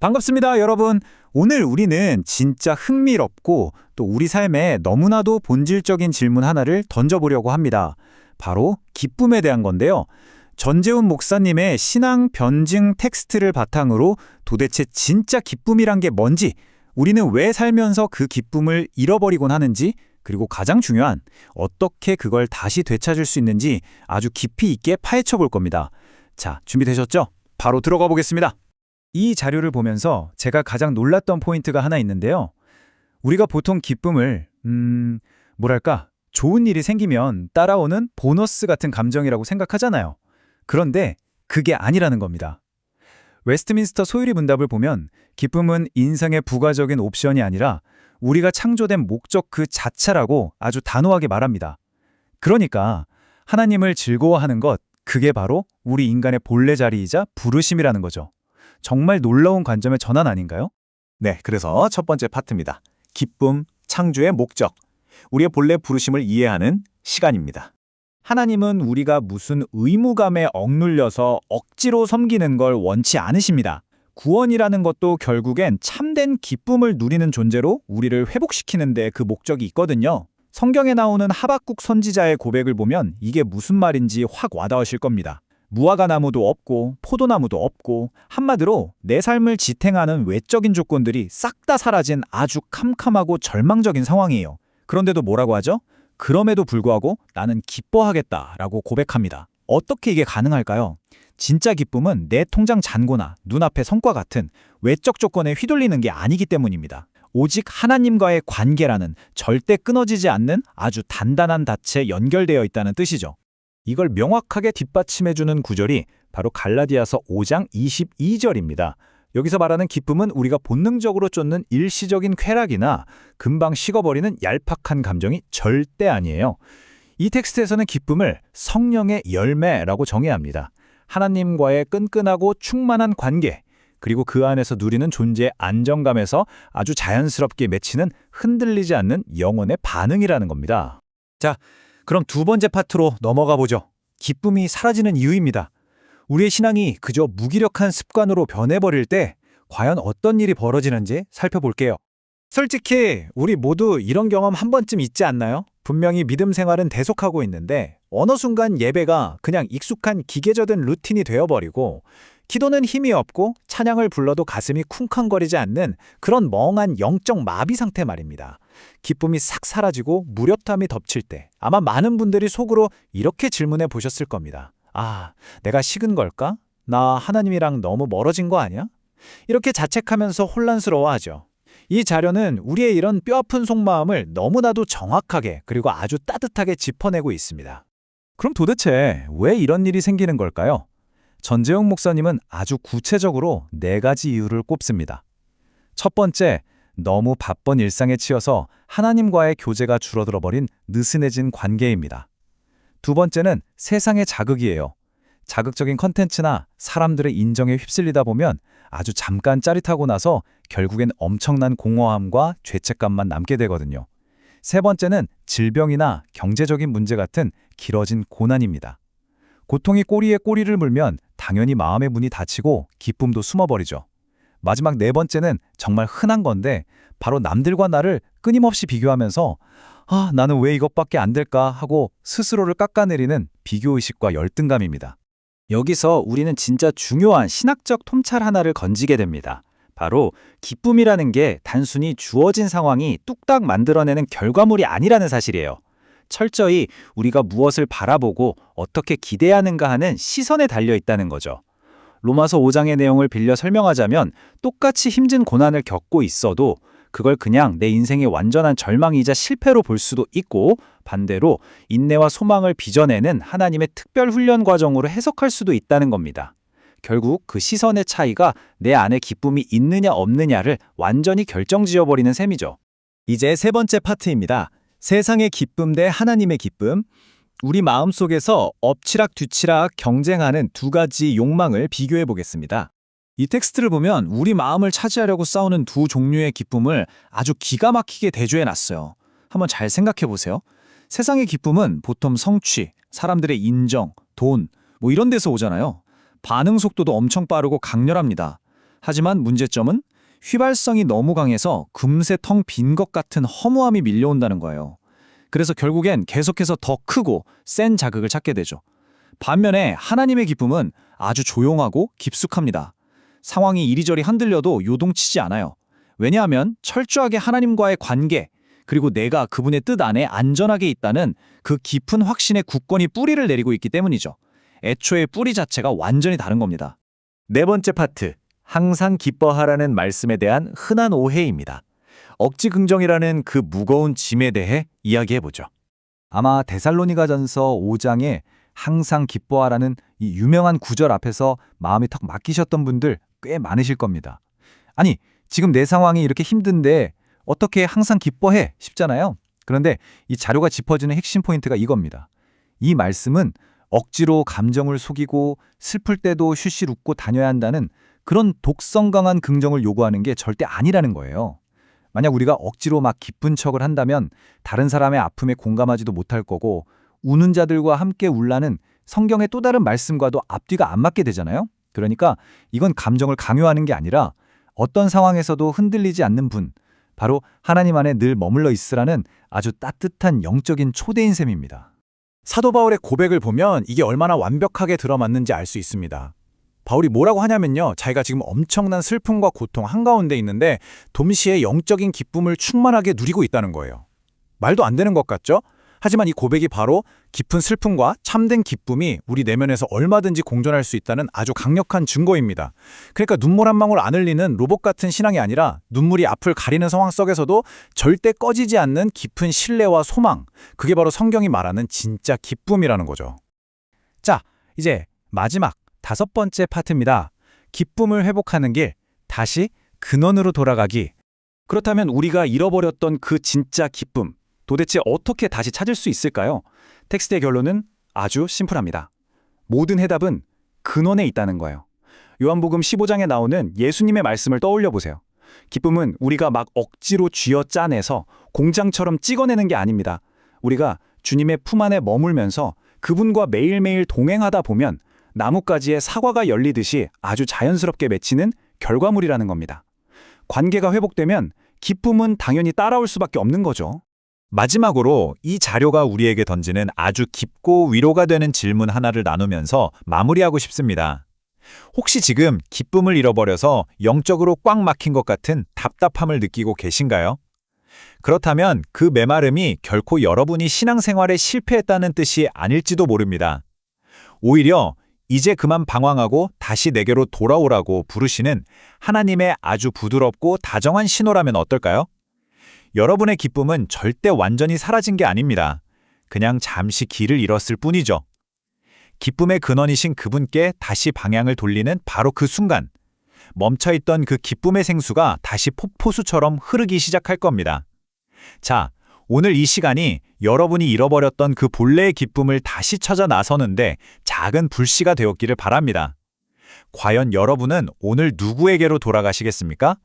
반갑습니다, 여러분. 오늘 우리는 진짜 흥미롭고 또 우리 삶에 너무나도 본질적인 질문 하나를 던져보려고 합니다. 바로 기쁨에 대한 건데요. 전재훈 목사님의 신앙 변증 텍스트를 바탕으로 도대체 진짜 기쁨이란 게 뭔지, 우리는 왜 살면서 그 기쁨을 잃어버리곤 하는지, 그리고 가장 중요한 어떻게 그걸 다시 되찾을 수 있는지 아주 깊이 있게 파헤쳐 볼 겁니다. 자, 준비되셨죠? 바로 들어가 보겠습니다. 이 자료를 보면서 제가 가장 놀랐던 포인트가 하나 있는데요. 우리가 보통 기쁨을 좋은 일이 생기면 따라오는 보너스 같은 감정이라고 생각하잖아요. 그런데 그게 아니라는 겁니다. 웨스트민스터 소유리 문답을 보면 기쁨은 인생의 부가적인 옵션이 아니라 우리가 창조된 목적 그 자체라고 아주 단호하게 말합니다. 그러니까 하나님을 즐거워하는 것, 그게 바로 우리 인간의 본래 자리이자 부르심이라는 거죠. 정말 놀라운 관점의 전환 아닌가요? 네, 그래서 첫 번째 파트입니다. 기쁨, 창조의 목적, 우리의 본래 부르심을 이해하는 시간입니다. 하나님은 우리가 무슨 의무감에 억눌려서 억지로 섬기는 걸 원치 않으십니다. 구원이라는 것도 결국엔 참된 기쁨을 누리는 존재로 우리를 회복시키는 데 그 목적이 있거든요. 성경에 나오는 하박국 선지자의 고백을 보면 이게 무슨 말인지 확 와닿으실 겁니다. 무화과 나무도 없고 포도나무도 없고 한마디로 내 삶을 지탱하는 외적인 조건들이 싹 다 사라진 아주 캄캄하고 절망적인 상황이에요. 그런데도 뭐라고 하죠? 그럼에도 불구하고 나는 기뻐하겠다라고 고백합니다. 어떻게 이게 가능할까요? 진짜 기쁨은 내 통장 잔고나 눈앞의 성과 같은 외적 조건에 휘둘리는 게 아니기 때문입니다. 오직 하나님과의 관계라는 절대 끊어지지 않는 아주 단단한 닻에 연결되어 있다는 뜻이죠. 이걸 명확하게 뒷받침해주는 구절이 바로 갈라디아서 5장 22절입니다. 여기서 말하는 기쁨은 우리가 본능적으로 쫓는 일시적인 쾌락이나 금방 식어버리는 얄팍한 감정이 절대 아니에요. 이 텍스트에서는 기쁨을 성령의 열매라고 정의해야 합니다. 하나님과의 끈끈하고 충만한 관계, 그리고 그 안에서 누리는 존재의 안정감에서 아주 자연스럽게 맺히는 흔들리지 않는 영혼의 반응이라는 겁니다. 자, 그럼 두 번째 파트로 넘어가 보죠. 기쁨이 사라지는 이유입니다. 우리의 신앙이 그저 무기력한 습관으로 변해버릴 때 과연 어떤 일이 벌어지는지 살펴볼게요. 솔직히 우리 모두 이런 경험 한 번쯤 있지 않나요? 분명히 믿음 생활은 계속하고 있는데 어느 순간 예배가 그냥 익숙한 기계적인 루틴이 되어버리고 기도는 힘이 없고 찬양을 불러도 가슴이 쿵쾅거리지 않는 그런 멍한 영적 마비 상태 말입니다. 기쁨이 싹 사라지고 무력함이 덮칠 때 아마 많은 분들이 속으로 이렇게 질문해 보셨을 겁니다. 아, 내가 식은 걸까? 나 하나님이랑 너무 멀어진 거 아니야? 이렇게 자책하면서 혼란스러워하죠. 이 자료는 우리의 이런 뼈아픈 속마음을 너무나도 정확하게 그리고 아주 따뜻하게 짚어내고 있습니다. 그럼 도대체 왜 이런 일이 생기는 걸까요? 전재훈 목사님은 아주 구체적으로 4가지 이유를 꼽습니다. 첫 번째, 너무 바쁜 일상에 치여서 하나님과의 교제가 줄어들어버린 느슨해진 관계입니다. 두 번째는 세상의 자극이에요. 자극적인 컨텐츠나 사람들의 인정에 휩쓸리다 보면 아주 잠깐 짜릿하고 나서 결국엔 엄청난 공허함과 죄책감만 남게 되거든요. 세 번째는 질병이나 경제적인 문제 같은 길어진 고난입니다. 고통이 꼬리에 꼬리를 물면 당연히 마음의 문이 닫히고 기쁨도 숨어버리죠. 마지막 4번째는 정말 흔한 건데 바로 남들과 나를 끊임없이 비교하면서 나는 왜 이것밖에 안 될까 하고 스스로를 깎아내리는 비교의식과 열등감입니다. 여기서 우리는 진짜 중요한 신학적 통찰 하나를 건지게 됩니다. 바로 기쁨이라는 게 단순히 주어진 상황이 뚝딱 만들어내는 결과물이 아니라는 사실이에요. 철저히 우리가 무엇을 바라보고 어떻게 기대하는가 하는 시선에 달려 있다는 거죠. 로마서 5장의 내용을 빌려 설명하자면 똑같이 힘든 고난을 겪고 있어도 그걸 그냥 내 인생의 완전한 절망이자 실패로 볼 수도 있고 반대로 인내와 소망을 빚어내는 하나님의 특별 훈련 과정으로 해석할 수도 있다는 겁니다. 결국 그 시선의 차이가 내 안에 기쁨이 있느냐 없느냐를 완전히 결정지어버리는 셈이죠. 이제 세 번째 파트입니다. 세상의 기쁨 대 하나님의 기쁨. 우리 마음속에서 엎치락 뒤치락 경쟁하는 2가지 욕망을 비교해 보겠습니다. 이 텍스트를 보면 우리 마음을 차지하려고 싸우는 2 종류의 기쁨을 아주 기가 막히게 대조해 놨어요. 한번 잘 생각해 보세요. 세상의 기쁨은 보통 성취, 사람들의 인정, 돈, 이런 데서 오잖아요. 반응 속도도 엄청 빠르고 강렬합니다. 하지만 문제점은 휘발성이 너무 강해서 금세 텅 빈 것 같은 허무함이 밀려온다는 거예요. 그래서 결국엔 계속해서 더 크고 센 자극을 찾게 되죠. 반면에 하나님의 기쁨은 아주 조용하고 깊숙합니다. 상황이 이리저리 흔들려도 요동치지 않아요. 왜냐하면 철저하게 하나님과의 관계, 그리고 내가 그분의 뜻 안에 안전하게 있다는 그 깊은 확신의 굳건히 뿌리를 내리고 있기 때문이죠. 애초에 뿌리 자체가 완전히 다른 겁니다. 네 번째 파트, 항상 기뻐하라는 말씀에 대한 흔한 오해입니다. 억지 긍정이라는 그 무거운 짐에 대해 이야기해보죠. 아마 데살로니가전서 5장에 항상 기뻐하라는 이 유명한 구절 앞에서 마음이 턱 막히셨던 분들 꽤 많으실 겁니다. 아니, 지금 내 상황이 이렇게 힘든데 어떻게 항상 기뻐해? 싶잖아요. 그런데 이 자료가 짚어주는 핵심 포인트가 이겁니다. 이 말씀은 억지로 감정을 속이고 슬플 때도 실실 웃고 다녀야 한다는 그런 독성 강한 긍정을 요구하는 게 절대 아니라는 거예요. 만약 우리가 억지로 막 기쁜 척을 한다면 다른 사람의 아픔에 공감하지도 못할 거고 우는 자들과 함께 울라는 성경의 또 다른 말씀과도 앞뒤가 안 맞게 되잖아요. 그러니까 이건 감정을 강요하는 게 아니라 어떤 상황에서도 흔들리지 않는 분, 바로 하나님 안에 늘 머물러 있으라는 아주 따뜻한 영적인 초대인 셈입니다. 사도 바울의 고백을 보면 이게 얼마나 완벽하게 들어맞는지 알 수 있습니다. 바울이 뭐라고 하냐면요. 자기가 지금 엄청난 슬픔과 고통 한가운데 있는데 동시에 영적인 기쁨을 충만하게 누리고 있다는 거예요. 말도 안 되는 것 같죠? 하지만 이 고백이 바로 깊은 슬픔과 참된 기쁨이 우리 내면에서 얼마든지 공존할 수 있다는 아주 강력한 증거입니다. 그러니까 눈물 한 방울 안 흘리는 로봇 같은 신앙이 아니라 눈물이 앞을 가리는 상황 속에서도 절대 꺼지지 않는 깊은 신뢰와 소망, 그게 바로 성경이 말하는 진짜 기쁨이라는 거죠. 자, 이제 마지막 5번째 파트입니다. 기쁨을 회복하는 길, 다시 근원으로 돌아가기. 그렇다면 우리가 잃어버렸던 그 진짜 기쁨, 도대체 어떻게 다시 찾을 수 있을까요? 텍스트의 결론은 아주 심플합니다. 모든 해답은 근원에 있다는 거예요. 요한복음 15장에 나오는 예수님의 말씀을 떠올려 보세요. 기쁨은 우리가 막 억지로 쥐어짜내서 공장처럼 찍어내는 게 아닙니다. 우리가 주님의 품 안에 머물면서 그분과 매일매일 동행하다 보면 나뭇가지에 사과가 열리듯이 아주 자연스럽게 맺히는 결과물이라는 겁니다. 관계가 회복되면 기쁨은 당연히 따라올 수밖에 없는 거죠. 마지막으로 이 자료가 우리에게 던지는 아주 깊고 위로가 되는 질문 하나를 나누면서 마무리하고 싶습니다. 혹시 지금 기쁨을 잃어버려서 영적으로 꽉 막힌 것 같은 답답함을 느끼고 계신가요? 그렇다면 그 메마름이 결코 여러분이 신앙생활에 실패했다는 뜻이 아닐지도 모릅니다. 오히려 이제 그만 방황하고 다시 내게로 돌아오라고 부르시는 하나님의 아주 부드럽고 다정한 신호라면 어떨까요? 여러분의 기쁨은 절대 완전히 사라진 게 아닙니다. 그냥 잠시 길을 잃었을 뿐이죠. 기쁨의 근원이신 그분께 다시 방향을 돌리는 바로 그 순간, 멈춰있던 그 기쁨의 생수가 다시 폭포수처럼 흐르기 시작할 겁니다. 자, 오늘 이 시간이 여러분이 잃어버렸던 그 본래의 기쁨을 다시 찾아 나서는데 작은 불씨가 되었기를 바랍니다. 과연 여러분은 오늘 누구에게로 돌아가시겠습니까?